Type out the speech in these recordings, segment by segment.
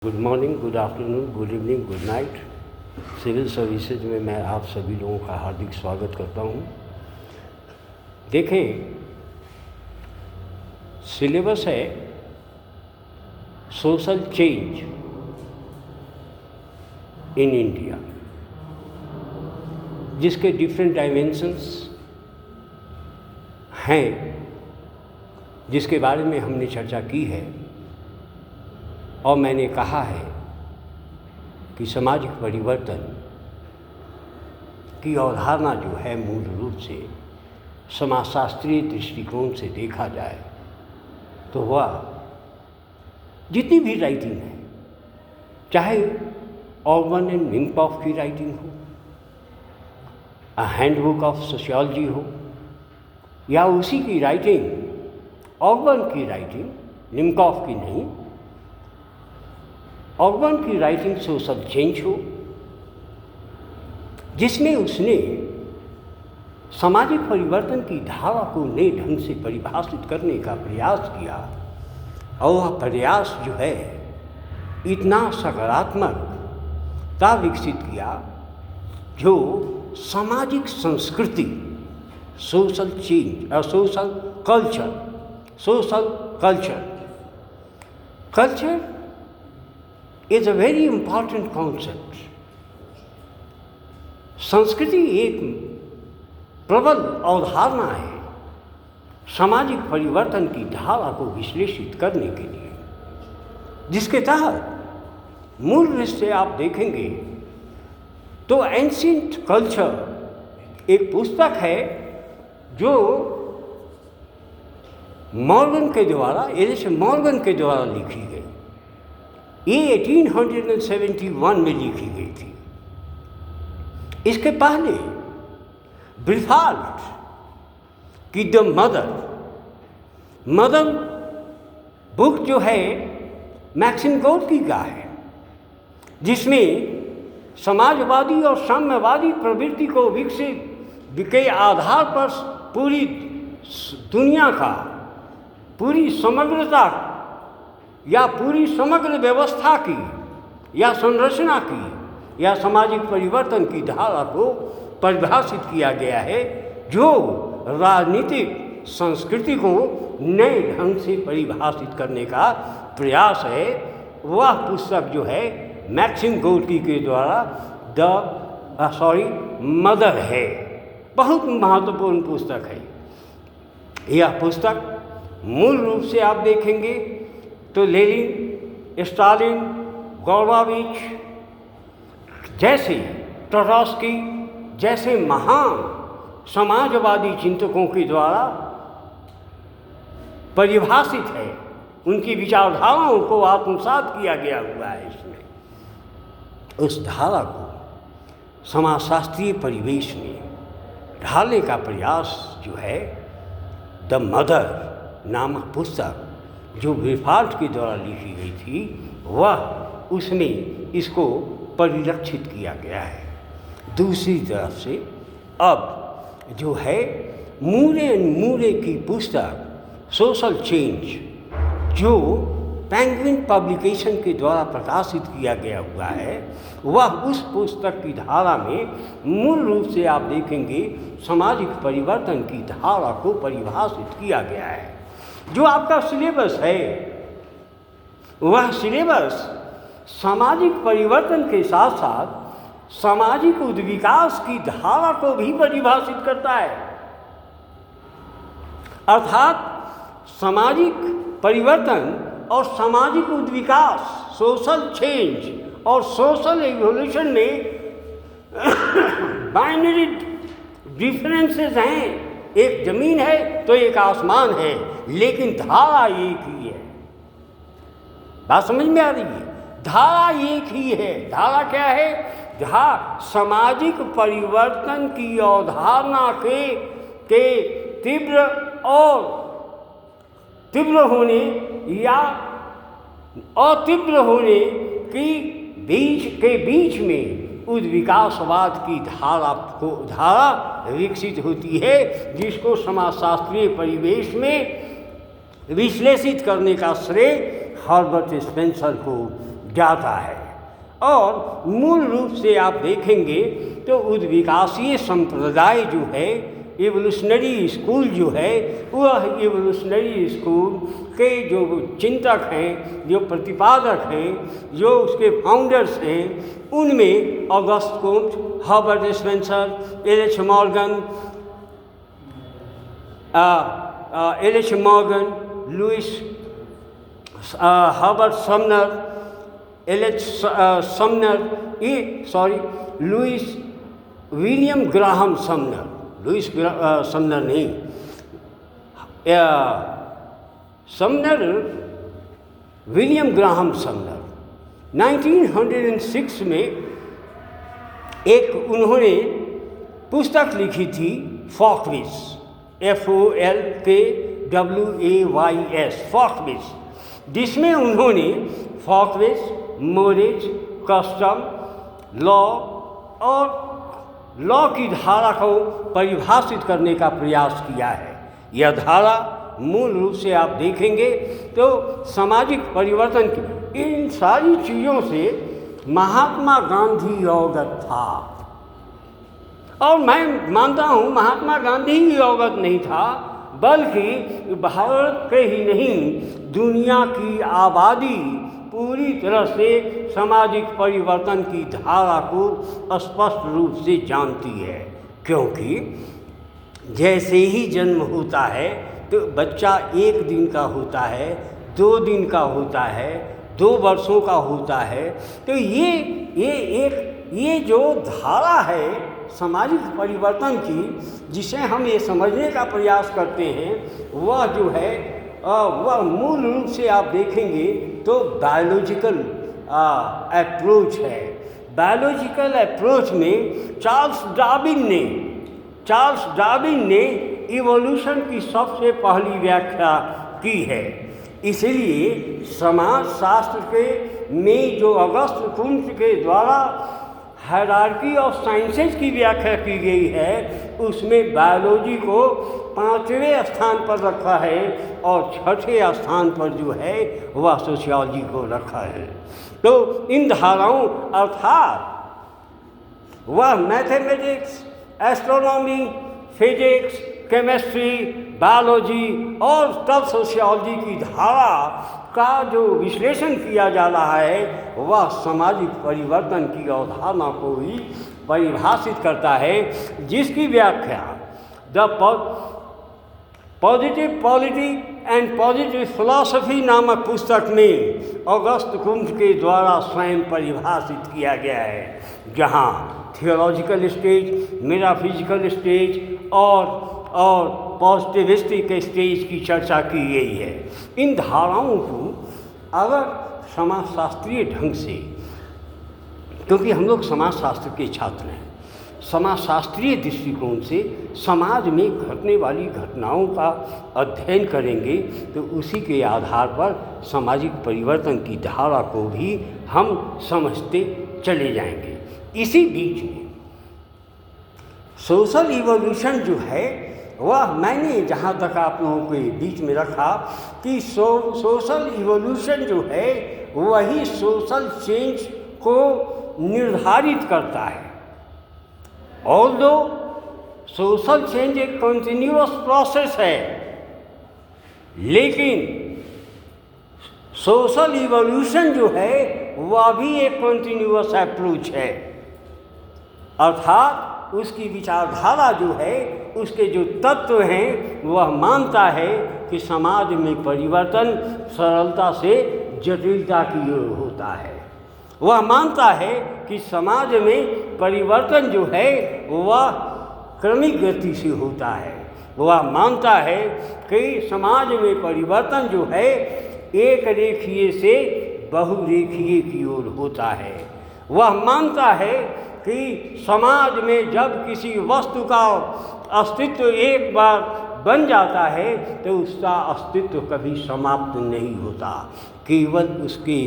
Good morning, good afternoon, good evening, good night. Civil services में मैं आप सभी लोगों का हार्दिक स्वागत करता हूं। देखें, सिलेबस है सोशल चेंज इन इंडिया, जिसके डिफरेंट डायमेंशंस हैं, जिसके बारे में हमने चर्चा की है। और मैंने कहा है कि सामाजिक परिवर्तन की अवधारणा जो है मूल रूप से समाजशास्त्रीय दृष्टिकोण से देखा जाए तो वह जितनी भी राइटिंग है, चाहे ऑर्बन एंड मिनकॉफ की राइटिंग हो, अ हैंडबुक ऑफ सोशियोलॉजी हो, या उसी की राइटिंग ऑर्बन की राइटिंग, निमकॉफ की नहीं, ऑर्बन की राइटिंग सोशल चेंज हो, जिसमें उसने सामाजिक परिवर्तन की धारा को नए ढंग से परिभाषित करने का प्रयास किया। और वह प्रयास जो है इतना सकारात्मकता विकसित किया जो सामाजिक संस्कृति, सोशल चेंज और social culture is a very important concept. संस्कृति एक प्रबल अवधारणा है सामाजिक परिवर्तन की धारा को विश्लेषित करने के लिए, जिसके तहत मूल रूप से आप देखेंगे तो एंशिएंट कल्चर एक पुस्तक है जो मॉर्गन के द्वारा लिखी गई। ये 1871 में लिखी गई थी। इसके पहले ब्रिफाल्ट की द मदर बुक जो है मैक्सिम गोर्की का है, जिसमें समाजवादी और साम्यवादी प्रवृत्ति को विकसित के आधार पर पूरी दुनिया का, पूरी समग्रता या पूरी समग्र व्यवस्था की या संरचना की या सामाजिक परिवर्तन की धारा को परिभाषित किया गया है, जो राजनीतिक संस्कृति को नए ढंग से परिभाषित करने का प्रयास है। वह पुस्तक जो है मैक्सिम गोर्की के द्वारा मदर है। बहुत महत्वपूर्ण पुस्तक है यह पुस्तक। मूल रूप से आप देखेंगे तो लेनिन, स्टालिन, गोर्बाचोव जैसे, ट्रोट्स्की जैसे महान समाजवादी चिंतकों के द्वारा परिभाषित है। उनकी विचारधाराओं को आत्मसात किया गया हुआ है इसमें। उस धारा को समाजशास्त्रीय परिवेश में ढालने का प्रयास जो है द मदर नामक पुस्तक जो ब्रिफाल्ट के द्वारा लिखी गई थी, वह उसमें इसको परिलक्षित किया गया है। दूसरी तरफ से अब जो है मूरे की पुस्तक सोशल चेंज, जो पेंगुइन पब्लिकेशन के द्वारा प्रकाशित किया गया हुआ है, वह उस पुस्तक की धारा में मूल रूप से आप देखेंगे सामाजिक परिवर्तन की धारा को परिभाषित किया गया है। जो आपका सिलेबस है वह सिलेबस सामाजिक परिवर्तन के साथ साथ सामाजिक उद्विकास की धारा को भी परिभाषित करता है। अर्थात सामाजिक परिवर्तन और सामाजिक उद्विकास, सोशल चेंज और सोशल इवोल्यूशन में बाइनरी डिफरेंसेस हैं। एक जमीन है तो एक आसमान है, लेकिन धारा एक ही है। बात समझ में आ रही है? धारा एक ही है। धारा क्या है? जहाँ सामाजिक परिवर्तन की अवधारणा के तीव्र होने या अतीव्र होने की बीच में उद्विकासवाद की धारा विकसित होती है, जिसको समाजशास्त्रीय परिवेश में विश्लेषित करने का श्रेय हर्बर्ट स्पेंसर को जाता है। और मूल रूप से आप देखेंगे तो उद्विकासीय संप्रदाय जो है, एवोल्यूशनरी स्कूल जो है, वह एवोल्यूशनरी स्कूल के जो चिंतक हैं, जो प्रतिपादक हैं, जो उसके फाउंडर्स हैं, उनमें Auguste Comte, Herbert Spencer, L H. Morgan, Louis Herbert Sumner, Louis William Graham Sumner, Sumner नहीं, समनर, विलियम ग्राहम समनर 1906 में एक उन्होंने पुस्तक लिखी थी, फॉकविस, FOLKWAYS, फॉकविस, जिसमें उन्होंने फॉकविस, मोरेज, कस्टम, लॉ और लॉ की धारा को परिभाषित करने का प्रयास किया है। यह धारा मूल रूप से आप देखेंगे तो सामाजिक परिवर्तन की, इन सारी चीज़ों से महात्मा गांधी अवगत था। और मैं मानता हूँ महात्मा गांधी ही अवगत नहीं था, बल्कि भारत के ही नहीं, दुनिया की आबादी पूरी तरह से सामाजिक परिवर्तन की धारा को स्पष्ट रूप से जानती है। क्योंकि जैसे ही जन्म होता है तो बच्चा 1 दिन का होता है, 2 दिन का होता है, 2 वर्षों का होता है, तो ये जो धारा है सामाजिक परिवर्तन की, जिसे हम ये समझने का प्रयास करते हैं, वह जो है वह मूल रूप से आप देखेंगे तो बायोलॉजिकल अप्रोच है। बायोलॉजिकल अप्रोच में चार्ल्स डार्विन ने इवोल्यूशन की सबसे पहली व्याख्या की है। इसलिए समाज शास्त्र के में जो अगस्त कुंट के द्वारा हायरार्की ऑफ साइंसेज की व्याख्या की गई है, उसमें बायोलॉजी को 5वें स्थान पर रखा है और 6ठे स्थान पर जो है वह सोशियोलॉजी को रखा है। तो इन धाराओं अर्थात वह mathematics, astronomy, physics, chemistry, biology और तब सोशियोलॉजी की धारा का जो विश्लेषण किया जा रहा है, वह सामाजिक परिवर्तन की अवधारणा को ही परिभाषित करता है, जिसकी व्याख्या the positive polity and positive philosophy नामक पुस्तक में अगस्त कुंट के द्वारा स्वयं परिभाषित किया गया है, जहाँ थियोलॉजिकल स्टेज, मेटाफिजिकल स्टेज और पॉजिटिविस्टिक स्टेज की चर्चा की गई है। इन धाराओं को अगर समाजशास्त्रीय ढंग से, क्योंकि हम लोग समाजशास्त्र के छात्र हैं, समाजशास्त्रीय दृष्टिकोण से समाज में घटने वाली घटनाओं का अध्ययन करेंगे तो उसी के आधार पर सामाजिक परिवर्तन की धारा को भी हम समझते चले जाएंगे। इसी बीच में सोशल इवोल्यूशन जो है वह मैंने जहाँ तक आप लोगों के बीच में रखा कि सोशल इवोल्यूशन जो है वही सोशल चेंज को निर्धारित करता है। ऑल्दो सोशल चेंज एक कंटिन्यूअस प्रोसेस है, लेकिन सोशल इवोल्यूशन जो है वह भी एक कंटिन्यूअस अप्रोच है। अर्थात उसकी विचारधारा जो है, उसके जो तत्व हैं, वह मानता है कि समाज में परिवर्तन सरलता से जटिलता की ओर होता है। वह मानता है कि समाज में परिवर्तन जो है वह क्रमिक गति से होता है। वह मानता है कि समाज में परिवर्तन जो है एक रेखीय से बहुरेखीय की ओर होता है। वह मानता है कि समाज में जब किसी वस्तु का अस्तित्व एक बार बन जाता है तो उसका अस्तित्व कभी समाप्त नहीं होता, केवल उसके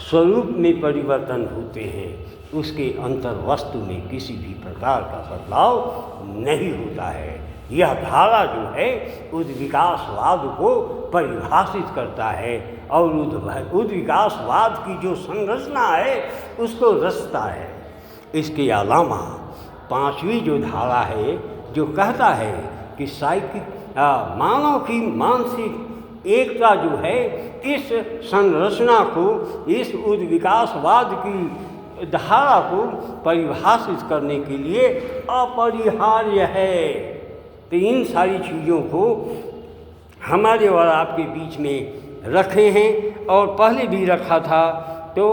स्वरूप में परिवर्तन होते हैं, उसके अंतर वस्तु में किसी भी प्रकार का बदलाव नहीं होता है। यह धारा जो है उस विकासवाद को परिभाषित करता है और उद्विकासवाद की जो संरचना है उसको रचता है। इसके अलावा पांचवी जो धारा है जो कहता है कि मानव की मानसिक एकता जो है इस संरचना को, इस उद्विकासवाद की धारा को परिभाषित करने के लिए अपरिहार्य है। तो इन सारी चीज़ों को हमारे और आपके बीच में रखे हैं और पहले भी रखा था। तो